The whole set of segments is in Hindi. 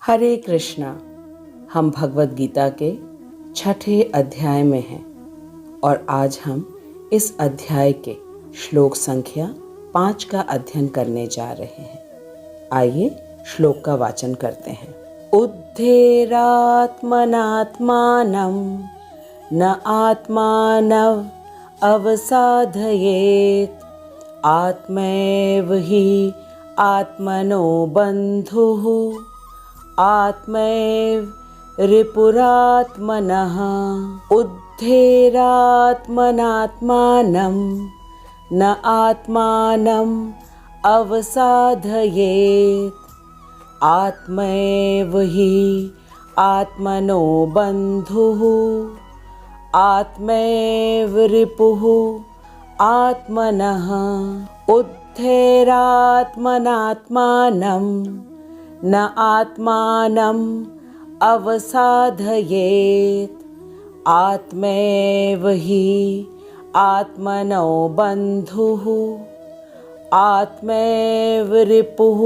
हरे कृष्णा। हम भगवद गीता के 6ठे अध्याय में हैं और आज हम इस अध्याय के श्लोक संख्या 5 का अध्ययन करने जा रहे हैं। आइए श्लोक का वाचन करते हैं। उद्धेरात्मनात्मानं न आत्मानव अवसाधयेत् आत्मैव हि आत्मनो बन्धुः आत्मैव रिपुरात्मनः। उद्धेरात्मनात्मानं न आत्मानं अवसाधयेत् आत्मैव हि आत्मनो बन्धुः आत्मैव रिपुः आत्मनः। उद्धेरात्मनात्मानं न आत्मानं अवसाधयेत् आत्मैव हि आत्मनो बन्धुः आत्मैव रिपुः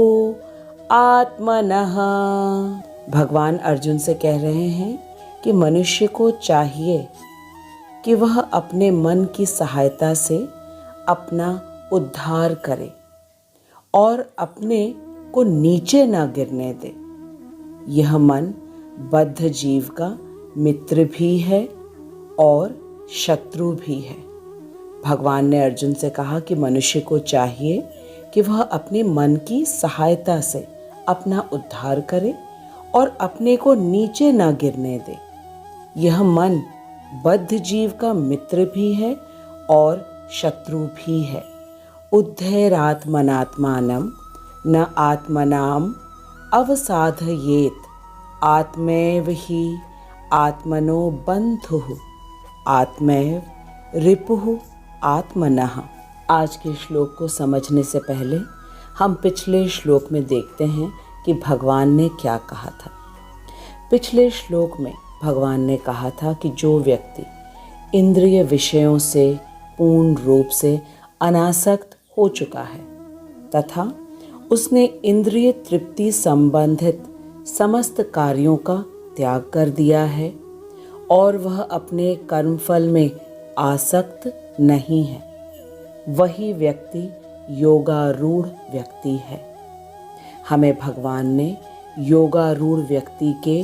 आत्मनः। भगवान अर्जुन से कह रहे हैं कि मनुष्य को चाहिए कि वह अपने मन की सहायता से अपना उद्धार करे और अपने को नीचे न गिरने दे। यह मन बद्ध जीव का मित्र भी है और शत्रु भी है। भगवान ने अर्जुन से कहा कि मनुष्य को चाहिए कि वह अपने मन की सहायता से अपना उद्धार करे और अपने को नीचे न गिरने दे। यह मन बद्ध जीव का मित्र भी है और शत्रु भी है। उद्धेरात्मनात्मानं न आत्मनाम अवसाधयेत् आत्मैव हि आत्मनो बन्धुः आत्मैव रिपुः आत्मनः। आज के श्लोक को समझने से पहले हम पिछले श्लोक में देखते हैं कि भगवान ने क्या कहा था। पिछले श्लोक में भगवान ने कहा था कि जो व्यक्ति इंद्रिय विषयों से पूर्ण रूप से अनासक्त हो चुका है तथा उसने इंद्रिय तृप्ति संबंधित समस्त कार्यों का त्याग कर दिया है और वह अपने कर्मफल में आसक्त नहीं है, वही व्यक्ति योगारूढ़ व्यक्ति है। हमें भगवान ने योगारूढ़ व्यक्ति के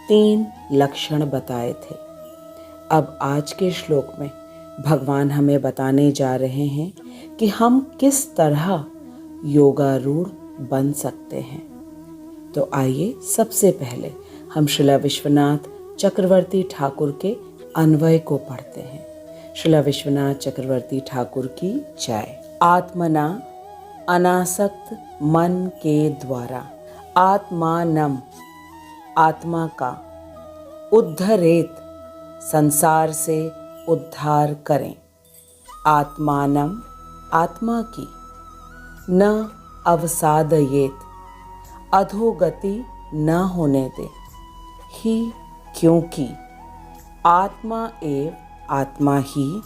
3 लक्षण बताए थे। अब आज के श्लोक में भगवान हमें बताने जा रहे हैं कि हम किस तरह योगारूढ़ बन सकते हैं। तो आइए सबसे पहले हम श्रील विश्वनाथ चक्रवर्ती ठाकुर के अन्वय को पढ़ते हैं। श्रील विश्वनाथ चक्रवर्ती ठाकुर की जय। आत्मना अनासक्त मन के द्वारा आत्मानम आत्मा का उद्धरेत संसार से उद्धार करें। आत्मानम आत्मा की न अवसादयेत अधोगति न होने दे ही, क्योंकि आत्मा एव आत्मा ही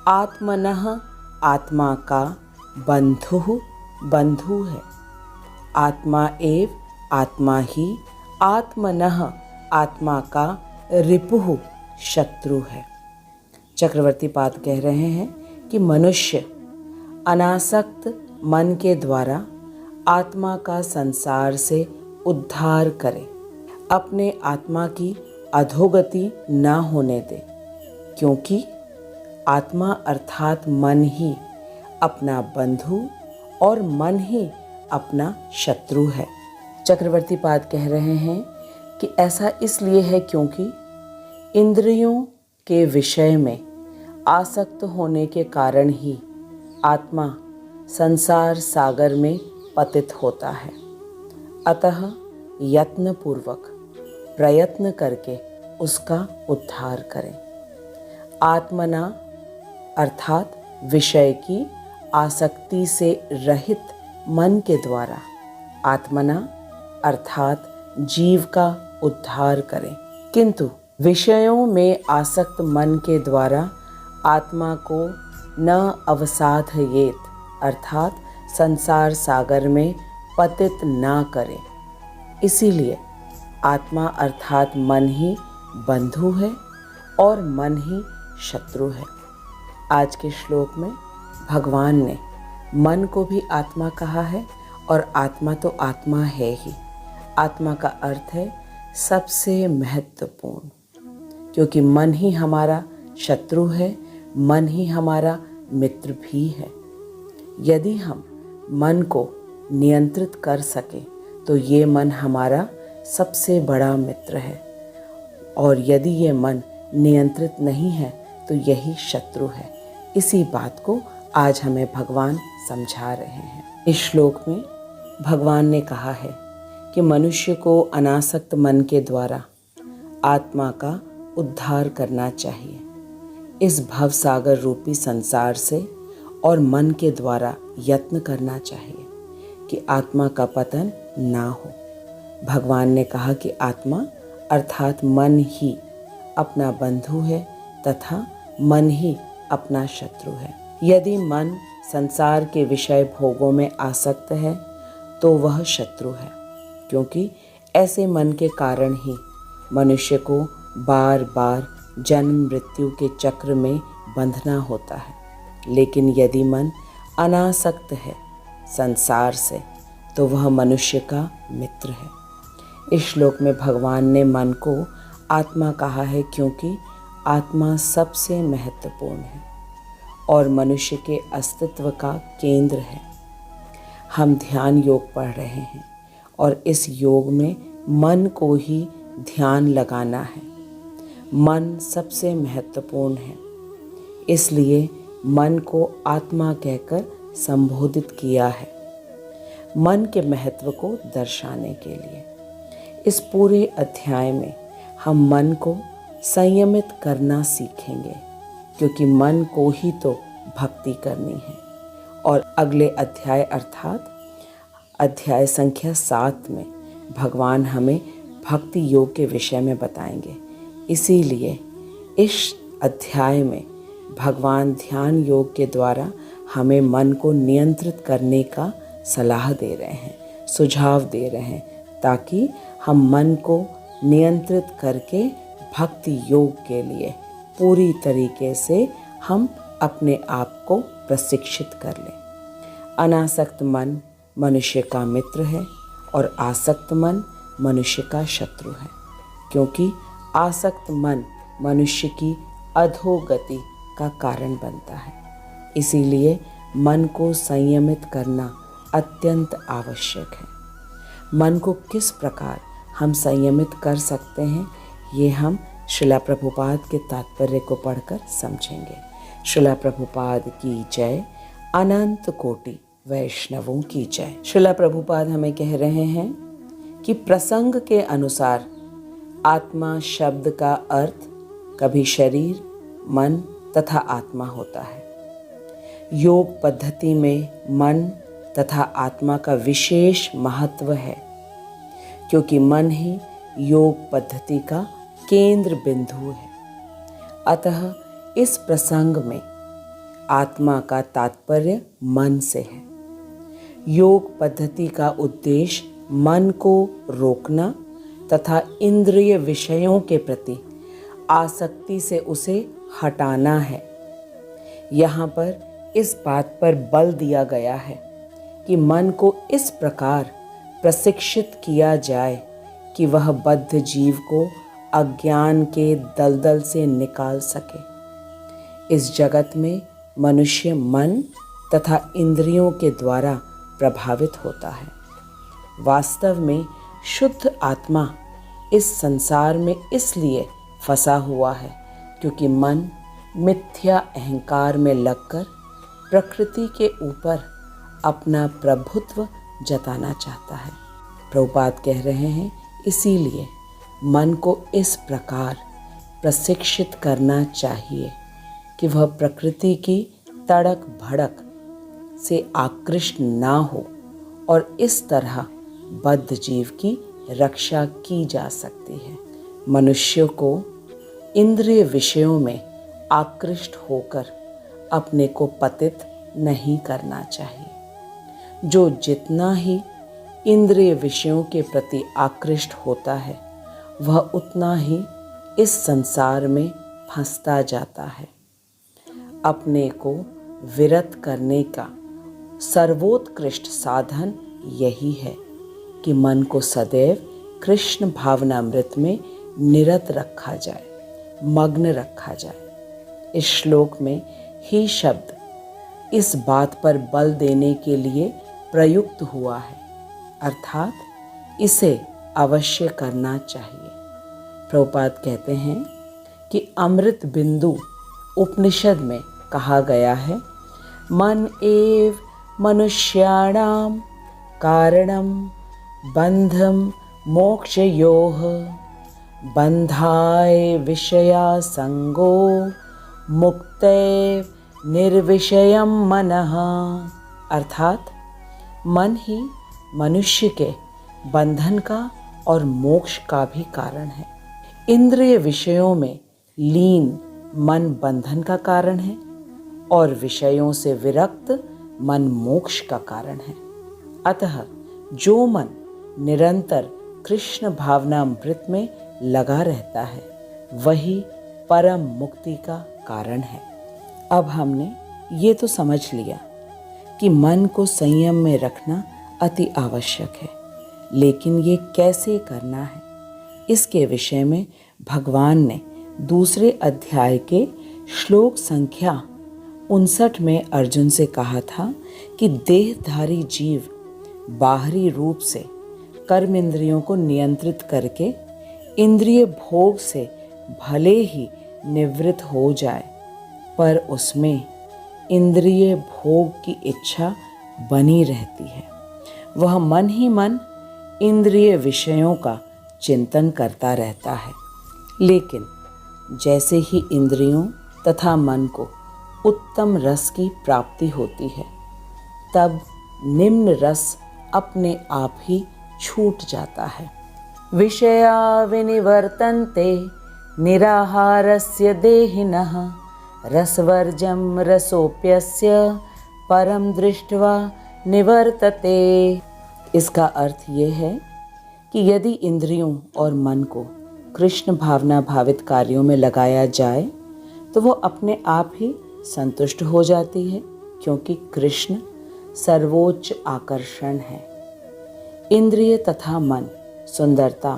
आत्मनः आत्मा का बंधु है। आत्मा एव आत्मा ही आत्मनः आत्मा का रिपुः शत्रु है। चक्रवर्ती पाद कह रहे हैं कि मनुष्य अनासक्त मन के द्वारा आत्मा का संसार से उद्धार करे, अपने आत्मा की अधोगति न होने दे, क्योंकि आत्मा अर्थात मन ही अपना बंधु और मन ही अपना शत्रु है। चक्रवर्ती पाद कह रहे हैं कि ऐसा इसलिए है क्योंकि इंद्रियों के विषय में आसक्त होने के कारण ही आत्मा संसार सागर में पतित होता है। अतः यत्नपूर्वक प्रयत्न करके उसका उद्धार करें। आत्मना अर्थात विषय की आसक्ति से रहित मन के द्वारा आत्मना अर्थात जीव का उद्धार करें, किंतु विषयों में आसक्त मन के द्वारा आत्मा को न अवसाधयेत अर्थात संसार सागर में पतित ना करें। इसीलिए आत्मा अर्थात मन ही बंधु है और मन ही शत्रु है। आज के श्लोक में भगवान ने मन को भी आत्मा कहा है और आत्मा तो आत्मा है ही। आत्मा का अर्थ है सबसे महत्वपूर्ण, क्योंकि मन ही हमारा शत्रु है, मन ही हमारा मित्र भी है। यदि हम मन को नियंत्रित कर सकें तो ये मन हमारा सबसे बड़ा मित्र है, और यदि ये मन नियंत्रित नहीं है तो यही शत्रु है। इसी बात को आज हमें भगवान समझा रहे हैं। इस श्लोक में भगवान ने कहा है कि मनुष्य को अनासक्त मन के द्वारा आत्मा का उद्धार करना चाहिए, इस भवसागर रूपी संसार से, और मन के द्वारा यत्न करना चाहिए कि आत्मा का पतन ना हो। भगवान ने कहा कि आत्मा अर्थात मन ही अपना बंधु है तथा मन ही अपना शत्रु है। यदि मन संसार के विषय भोगों में आसक्त है तो वह शत्रु है, क्योंकि ऐसे मन के कारण ही मनुष्य को बार बार जन्म मृत्यु के चक्र में बंधना होता है। लेकिन यदि मन अनासक्त है संसार से तो वह मनुष्य का मित्र है। इस श्लोक में भगवान ने मन को आत्मा कहा है, क्योंकि आत्मा सबसे महत्वपूर्ण है और मनुष्य के अस्तित्व का केंद्र है। हम ध्यान योग पढ़ रहे हैं और इस योग में मन को ही ध्यान लगाना है। मन सबसे महत्वपूर्ण है, इसलिए मन को आत्मा कहकर संबोधित किया है, मन के महत्व को दर्शाने के लिए। इस पूरे अध्याय में हम मन को संयमित करना सीखेंगे, क्योंकि मन को ही तो भक्ति करनी है। और अगले अध्याय अर्थात अध्याय संख्या 7 में भगवान हमें भक्ति योग के विषय में बताएंगे। इसीलिए इस अध्याय में भगवान ध्यान योग के द्वारा हमें मन को नियंत्रित करने का सलाह दे रहे हैं, सुझाव दे रहे हैं, ताकि हम मन को नियंत्रित करके भक्ति योग के लिए पूरी तरीके से हम अपने आप को प्रशिक्षित कर लें। अनासक्त मन मनुष्य का मित्र है और आसक्त मन मनुष्य का शत्रु है, क्योंकि आसक्त मन मनुष्य की अधोगति का कारण बनता है। इसीलिए मन को संयमित करना अत्यंत आवश्यक है। मन को किस प्रकार हम संयमित कर सकते हैं, ये हम श्रीला प्रभुपाद के तात्पर्य को पढ़कर समझेंगे। श्रीला प्रभुपाद की जय, अनंत कोटि वैष्णवों की जय। श्रीला प्रभुपाद हमें कह रहे हैं कि प्रसंग के अनुसार आत्मा शब्द का अर्थ कभी शरीर, मन तथा आत्मा होता है। योग पद्धति में मन तथा आत्मा का विशेष महत्व है, क्योंकि मन ही योग पद्धति का केंद्र बिंदु है। अतः इस प्रसंग में आत्मा का तात्पर्य मन से है। योग पद्धति का उद्देश्य मन को रोकना तथा इंद्रिय विषयों के प्रति आसक्ति से उसे हटाना है। यहाँ पर इस बात पर बल दिया गया है कि मन को इस प्रकार प्रशिक्षित किया जाए कि वह बद्ध जीव को अज्ञान के दलदल से निकाल सके। इस जगत में मनुष्य मन तथा इंद्रियों के द्वारा प्रभावित होता है। वास्तव में शुद्ध आत्मा इस संसार में इसलिए फंसा हुआ है क्योंकि मन मिथ्या अहंकार में लगकर प्रकृति के ऊपर अपना प्रभुत्व जताना चाहता है। प्रभुपाद कह रहे हैं, इसीलिए मन को इस प्रकार प्रशिक्षित करना चाहिए कि वह प्रकृति की तड़क भड़क से आकृष्ट ना हो और इस तरह बद्ध जीव की रक्षा की जा सकती है। मनुष्य को इंद्रिय विषयों में आकृष्ट होकर अपने को पतित नहीं करना चाहिए। जो जितना ही इंद्रिय विषयों के प्रति आकृष्ट होता है वह उतना ही इस संसार में फंसता जाता है। अपने को विरत करने का सर्वोत्कृष्ट साधन यही है कि मन को सदैव कृष्ण भावनामृत में निरत रखा जाए, मग्न रखा जाए। इस श्लोक में ही शब्द इस बात पर बल देने के लिए प्रयुक्त हुआ है, अर्थात इसे अवश्य करना चाहिए। प्रभुपाद कहते हैं कि अमृत बिंदु उपनिषद में कहा गया है, मन एव मनुष्याणाम कारणम बंधम मोक्षयोः बंधाय विषया संगो मुक्तैव निर्विषयम मनः। अर्थात मन ही मनुष्य के बंधन का और मोक्ष का भी कारण है। इंद्रिय विषयों में लीन मन बंधन का कारण है और विषयों से विरक्त मन मोक्ष का कारण है। अतः जो मन निरंतर कृष्ण भावनामृत में लगा रहता है वही परम मुक्ति का कारण है। अब हमने ये तो समझ लिया कि मन को संयम में रखना अति आवश्यक है, लेकिन ये कैसे करना है, इसके विषय में भगवान ने दूसरे अध्याय के श्लोक संख्या 59 में अर्जुन से कहा था कि देहधारी जीव बाहरी रूप से कर्म इंद्रियों को नियंत्रित करके इंद्रिय भोग से भले ही निवृत्त हो जाए, पर उसमें इंद्रिय भोग की इच्छा बनी रहती है। वह मन ही मन इंद्रिय विषयों का चिंतन करता रहता है। लेकिन जैसे ही इंद्रियों तथा मन को उत्तम रस की प्राप्ति होती है, तब निम्न रस अपने आप ही छूट जाता है। विषया विनिवर्तन्ते निराहारस्य देहिनः रसवर्जं रसोप्यस्य परम दृष्ट्वा निवर्तते। इसका अर्थ ये है कि यदि इंद्रियों और मन को कृष्ण भावना भावित कार्यों में लगाया जाए तो वो अपने आप ही संतुष्ट हो जाती है, क्योंकि कृष्ण सर्वोच्च आकर्षण है। इंद्रिय तथा मन सुंदरता,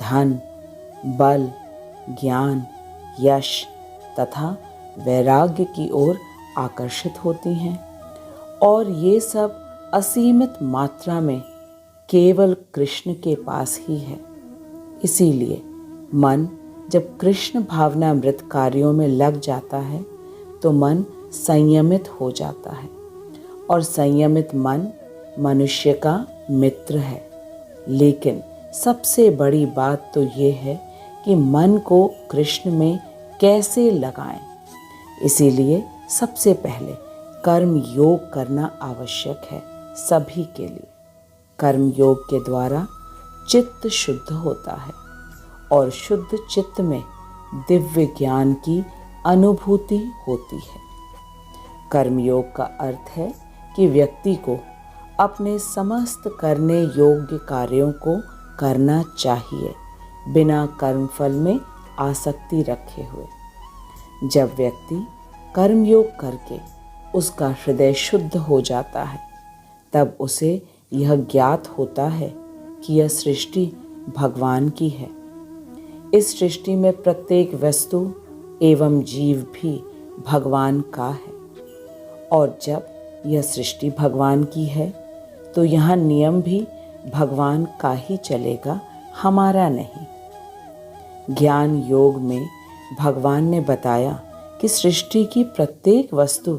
धन, बल, ज्ञान, यश तथा वैराग्य की ओर आकर्षित होती हैं और ये सब असीमित मात्रा में केवल कृष्ण के पास ही है। इसीलिए मन जब कृष्ण भावनामृत कार्यों में लग जाता है तो मन संयमित हो जाता है और संयमित मन मनुष्य का मित्र है। लेकिन सबसे बड़ी बात तो ये है कि मन को कृष्ण में कैसे लगाएं। इसीलिए सबसे पहले कर्म योग करना आवश्यक है सभी के लिए। कर्म योग के द्वारा चित्त शुद्ध होता है और शुद्ध चित्त में दिव्य ज्ञान की अनुभूति होती है। कर्मयोग का अर्थ है कि व्यक्ति को अपने समस्त करने योग्य कार्यों को करना चाहिए बिना कर्मफल में आसक्ति रखे हुए। जब व्यक्ति कर्मयोग करके उसका हृदय शुद्ध हो जाता है, तब उसे यह ज्ञात होता है कि यह सृष्टि भगवान की है। इस सृष्टि में प्रत्येक वस्तु एवं जीव भी भगवान का है और जब यह सृष्टि भगवान की है तो यहाँ नियम भी भगवान का ही चलेगा, हमारा नहीं। ज्ञान योग में भगवान ने बताया कि सृष्टि की प्रत्येक वस्तु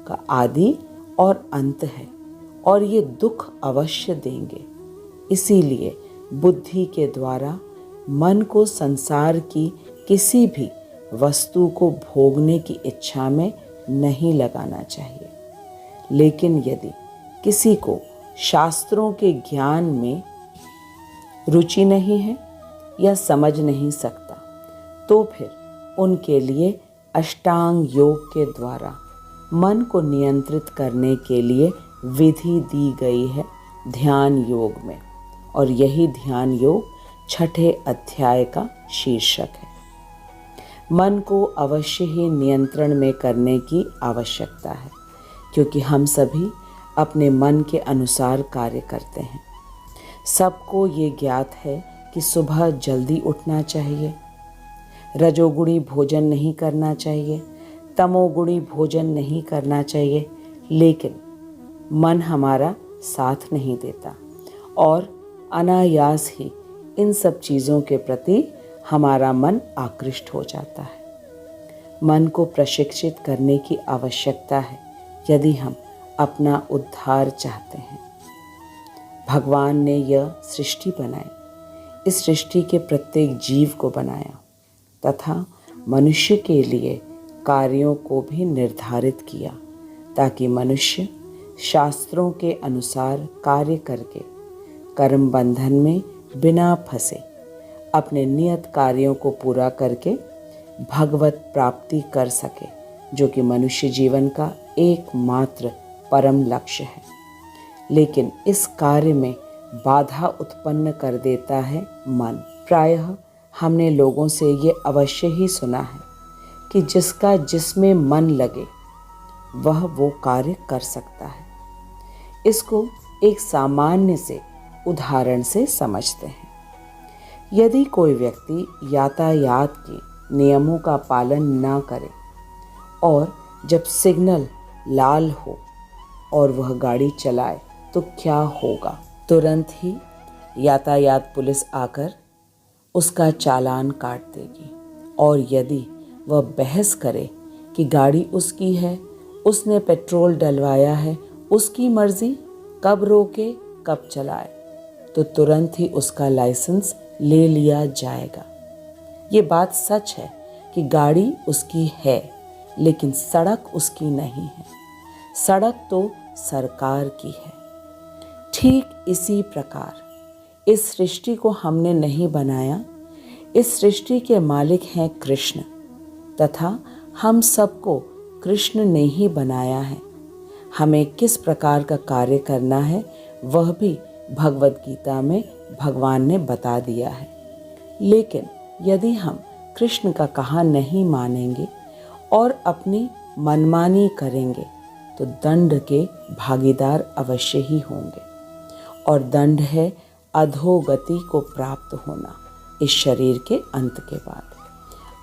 का आदि और अंत है और ये दुख अवश्य देंगे। इसीलिए बुद्धि के द्वारा मन को संसार की किसी भी वस्तु को भोगने की इच्छा में नहीं लगाना चाहिए। लेकिन यदि किसी को शास्त्रों के ज्ञान में रुचि नहीं है या समझ नहीं सकता, तो फिर उनके लिए अष्टांग योग के द्वारा मन को नियंत्रित करने के लिए विधि दी गई है ध्यान योग में। और यही ध्यान योग छठे अध्याय का शीर्षक है। मन को अवश्य ही नियंत्रण में करने की आवश्यकता है, क्योंकि हम सभी अपने मन के अनुसार कार्य करते हैं। सबको ये ज्ञात है कि सुबह जल्दी उठना चाहिए, रजोगुणी भोजन नहीं करना चाहिए, तमोगुणी भोजन नहीं करना चाहिए, लेकिन मन हमारा साथ नहीं देता और अनायास ही इन सब चीज़ों के प्रति हमारा मन आकृष्ट हो जाता है। मन को प्रशिक्षित करने की आवश्यकता है यदि हम अपना उद्धार चाहते हैं। भगवान ने यह सृष्टि बनाई, इस सृष्टि के प्रत्येक जीव को बनाया तथा मनुष्य के लिए कार्यों को भी निर्धारित किया, ताकि मनुष्य शास्त्रों के अनुसार कार्य करके कर्म बंधन में बिना फंसे अपने नियत कार्यों को पूरा करके भगवत प्राप्ति कर सके, जो कि मनुष्य जीवन का एकमात्र परम लक्ष्य है। लेकिन इस कार्य में बाधा उत्पन्न कर देता है मन। प्रायः हमने लोगों से ये अवश्य ही सुना है कि जिसका जिसमें मन लगे वह वो कार्य कर सकता है। इसको एक सामान्य से उदाहरण से समझते हैं। यदि कोई व्यक्ति यातायात के नियमों का पालन ना करे और जब सिग्नल लाल हो और वह गाड़ी चलाए तो क्या होगा? तुरंत ही यातायात पुलिस आकर उसका चालान काट देगी। और यदि वह बहस करे कि गाड़ी उसकी है, उसने पेट्रोल डलवाया है, उसकी मर्जी, कब रोके कब चलाए, तो तुरंत ही उसका लाइसेंस ले लिया जाएगा। ये बात सच है कि गाड़ी उसकी है, लेकिन सड़क उसकी नहीं है। सड़क तो सरकार की है। ठीक इसी प्रकार इस सृष्टि को हमने नहीं बनाया। इस सृष्टि के मालिक हैं कृष्ण, तथा हम सबको कृष्ण ने ही बनाया है। हमें किस प्रकार का कार्य करना है वह भी भगवद गीता में भगवान ने बता दिया है। लेकिन यदि हम कृष्ण का कहा नहीं मानेंगे और अपनी मनमानी करेंगे तो दंड के भागीदार अवश्य ही होंगे। और दंड है अधोगति को प्राप्त होना इस शरीर के अंत के बाद।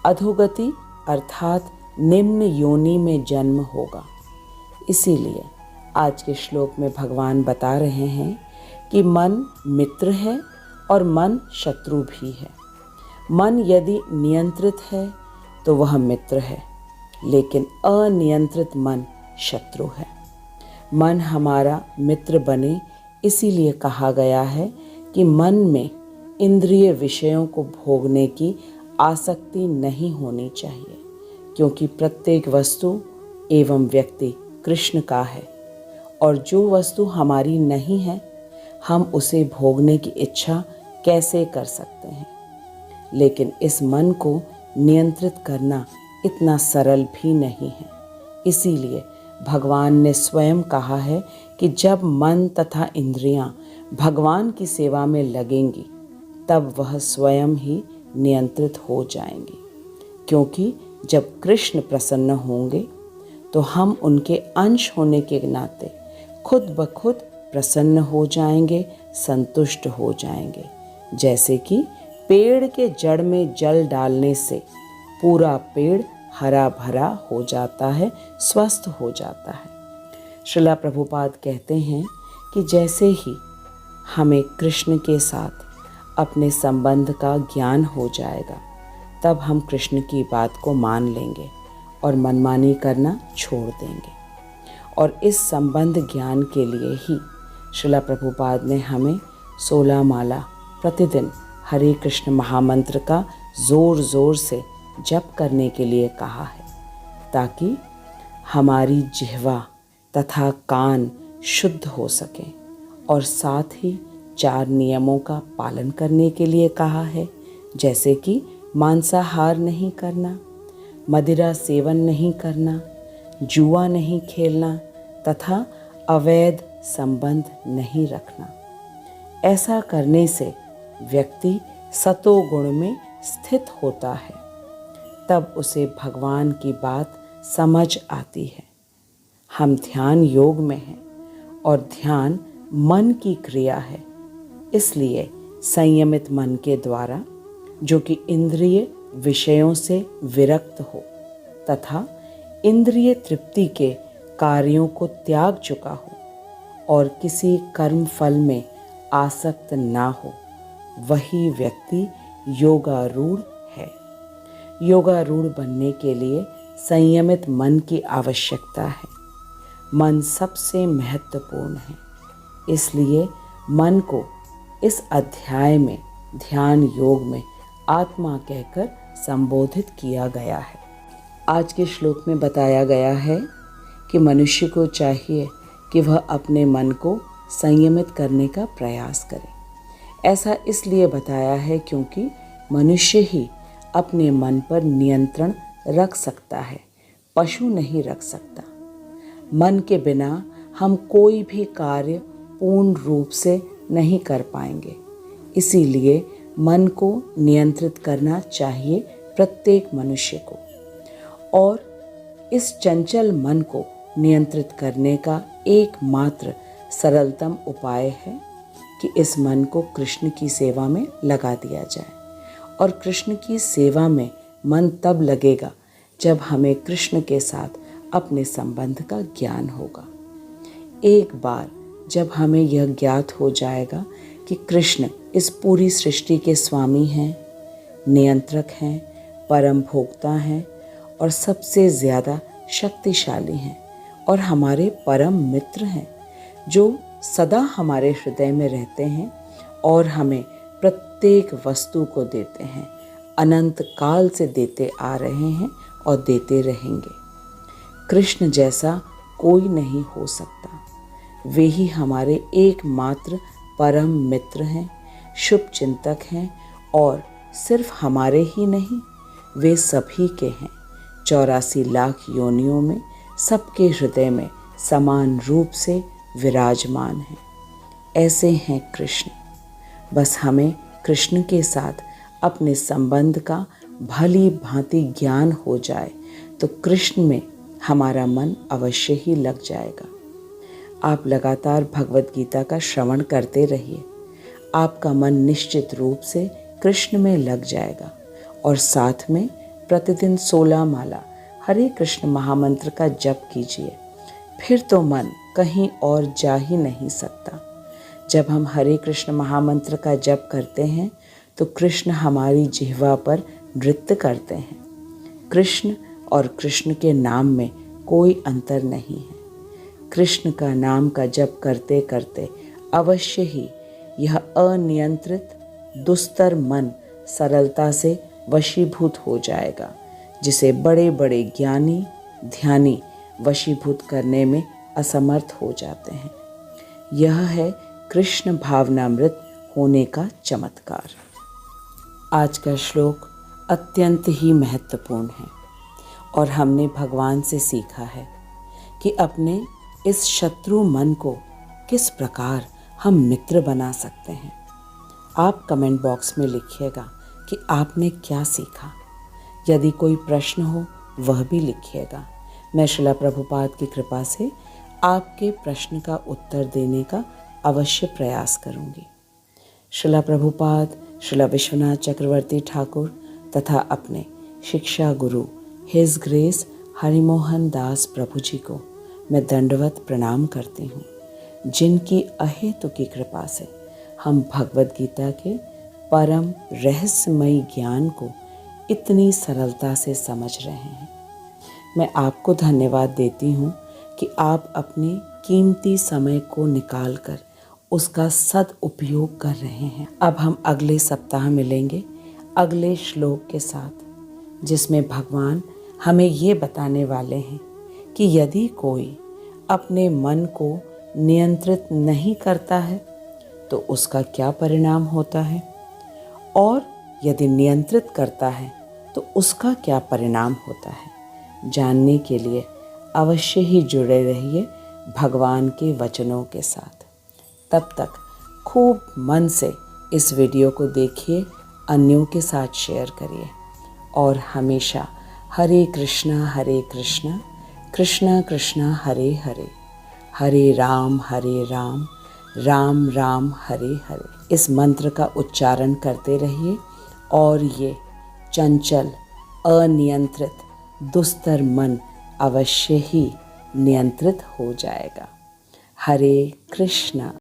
अधोगति अर्थात निम्न योनि में जन्म होगा। इसीलिए आज के श्लोक में भगवान बता रहे हैं कि मन मित्र है और मन शत्रु भी है। मन यदि नियंत्रित है तो वह मित्र है, लेकिन अनियंत्रित मन शत्रु है। मन हमारा मित्र बने इसीलिए कहा गया है कि मन में इंद्रिय विषयों को भोगने की आसक्ति नहीं होनी चाहिए, क्योंकि प्रत्येक वस्तु एवं व्यक्ति कृष्ण का है और जो वस्तु हमारी नहीं है हम उसे भोगने की इच्छा कैसे कर सकते हैं। लेकिन इस मन को नियंत्रित करना इतना सरल भी नहीं है। इसीलिए भगवान ने स्वयं कहा है कि जब मन तथा इंद्रियां भगवान की सेवा में लगेंगी तब वह स्वयं ही नियंत्रित हो जाएंगी, क्योंकि जब कृष्ण प्रसन्न होंगे तो हम उनके अंश होने के नाते खुद ब खुद प्रसन्न हो जाएंगे, संतुष्ट हो जाएंगे। जैसे कि पेड़ के जड़ में जल डालने से पूरा पेड़ हरा भरा हो जाता है, स्वस्थ हो जाता है। श्रीला प्रभुपाद कहते हैं कि जैसे ही हमें कृष्ण के साथ अपने संबंध का ज्ञान हो जाएगा तब हम कृष्ण की बात को मान लेंगे और मनमानी करना छोड़ देंगे। और इस संबंध ज्ञान के लिए ही श्रीला प्रभुपाद ने हमें 16 माला प्रतिदिन हरे कृष्ण महामंत्र का जोर जोर से जप करने के लिए कहा है, ताकि हमारी जिह्वा तथा कान शुद्ध हो सकें। और साथ ही 4 नियमों का पालन करने के लिए कहा है, जैसे कि मांसाहार नहीं करना, मदिरा सेवन नहीं करना, जुआ नहीं खेलना तथा अवैध संबंध नहीं रखना। ऐसा करने से व्यक्ति सतोगुण में स्थित होता है, तब उसे भगवान की बात समझ आती है। हम ध्यान योग में हैं और ध्यान मन की क्रिया है, इसलिए संयमित मन के द्वारा, जो कि इंद्रिय विषयों से विरक्त हो तथा इंद्रिय तृप्ति के कार्यों को त्याग चुका हो और किसी कर्म फल में आसक्त ना हो, वही व्यक्ति योगारूढ़ है। योगारूढ़ बनने के लिए संयमित मन की आवश्यकता है। मन सबसे महत्वपूर्ण है, इसलिए मन को इस अध्याय में ध्यान योग में आत्मा कहकर संबोधित किया गया है। आज के श्लोक में बताया गया है कि मनुष्य को चाहिए कि वह अपने मन को संयमित करने का प्रयास करे। ऐसा इसलिए बताया है क्योंकि मनुष्य ही अपने मन पर नियंत्रण रख सकता है, पशु नहीं रख सकता। मन के बिना हम कोई भी कार्य पूर्ण रूप से नहीं कर पाएंगे। इसीलिए मन को नियंत्रित करना चाहिए प्रत्येक मनुष्य को। और इस चंचल मन को नियंत्रित करने का एकमात्र सरलतम उपाय है कि इस मन को कृष्ण की सेवा में लगा दिया जाए। और कृष्ण की सेवा में मन तब लगेगा जब हमें कृष्ण के साथ अपने संबंध का ज्ञान होगा। एक बार जब हमें यह ज्ञात हो जाएगा कि कृष्ण इस पूरी सृष्टि के स्वामी हैं, नियंत्रक हैं, परम भोक्ता हैं और सबसे ज़्यादा शक्तिशाली हैं और हमारे परम मित्र हैं, जो सदा हमारे हृदय में रहते हैं और हमें प्रत्येक वस्तु को देते हैं, अनंत काल से देते आ रहे हैं और देते रहेंगे। कृष्ण जैसा कोई नहीं हो सकता। वे ही हमारे एकमात्र परम मित्र हैं, शुभ चिंतक हैं और सिर्फ हमारे ही नहीं, वे सभी के हैं। 84 लाख योनियों में सबके हृदय में समान रूप से विराजमान हैं। ऐसे हैं कृष्ण। बस हमें कृष्ण के साथ अपने संबंध का भली भांति ज्ञान हो जाए तो कृष्ण में हमारा मन अवश्य ही लग जाएगा। आप लगातार भगवत गीता का श्रवण करते रहिए, आपका मन निश्चित रूप से कृष्ण में लग जाएगा। और साथ में प्रतिदिन 16 माला हरे कृष्ण महामंत्र का जप कीजिए, फिर तो मन कहीं और जा ही नहीं सकता। जब हम हरे कृष्ण महामंत्र का जप करते हैं तो कृष्ण हमारी जिह्वा पर नृत्य करते हैं। कृष्ण और कृष्ण के नाम में कोई अंतर नहीं है। कृष्ण का नाम का जप करते करते अवश्य ही यह अनियंत्रित दुस्तर मन सरलता से वशीभूत हो जाएगा, जिसे बड़े बड़े ज्ञानी ध्यानी वशीभूत करने में असमर्थ हो जाते हैं। यह है कृष्ण भावनामृत होने का चमत्कार। आज का श्लोक अत्यंत ही महत्वपूर्ण है और हमने भगवान से सीखा है कि अपने इस शत्रु मन को किस प्रकार हम मित्र बना सकते हैं। आप कमेंट बॉक्स में लिखिएगा कि आपने क्या सीखा। यदि कोई प्रश्न हो वह भी लिखिएगा। मैं श्रील प्रभुपाद की कृपा से आपके प्रश्न का उत्तर देने का अवश्य प्रयास करूंगी। श्रील प्रभुपाद, श्रील विश्वनाथ चक्रवर्ती ठाकुर तथा अपने शिक्षा गुरु हिज ग्रेस हरिमोहन दास प्रभु जी को मैं दंडवत प्रणाम करती हूँ, जिनकी अहेतु की कृपा से हम भगवत गीता के परम रहस्यमयी ज्ञान को इतनी सरलता से समझ रहे हैं। मैं आपको धन्यवाद देती हूँ कि आप अपने कीमती समय को निकालकर उसका सदुपयोग कर रहे हैं। अब हम अगले सप्ताह मिलेंगे अगले श्लोक के साथ, जिसमें भगवान हमें ये बताने वाले हैं कि यदि कोई अपने मन को नियंत्रित नहीं करता है तो उसका क्या परिणाम होता है, और यदि नियंत्रित करता है तो उसका क्या परिणाम होता है। जानने के लिए अवश्य ही जुड़े रहिए भगवान के वचनों के साथ। तब तक खूब मन से इस वीडियो को देखिए अन्यों के साथ शेयर करिए और हमेशा हरे कृष्णा कृष्णा कृष्णा हरे हरे, हरे राम राम राम हरे हरे इस मंत्र का उच्चारण करते रहिए और ये चंचल, अनियंत्रित, दुस्तर मन अवश्य ही नियंत्रित हो जाएगा। हरे कृष्णा।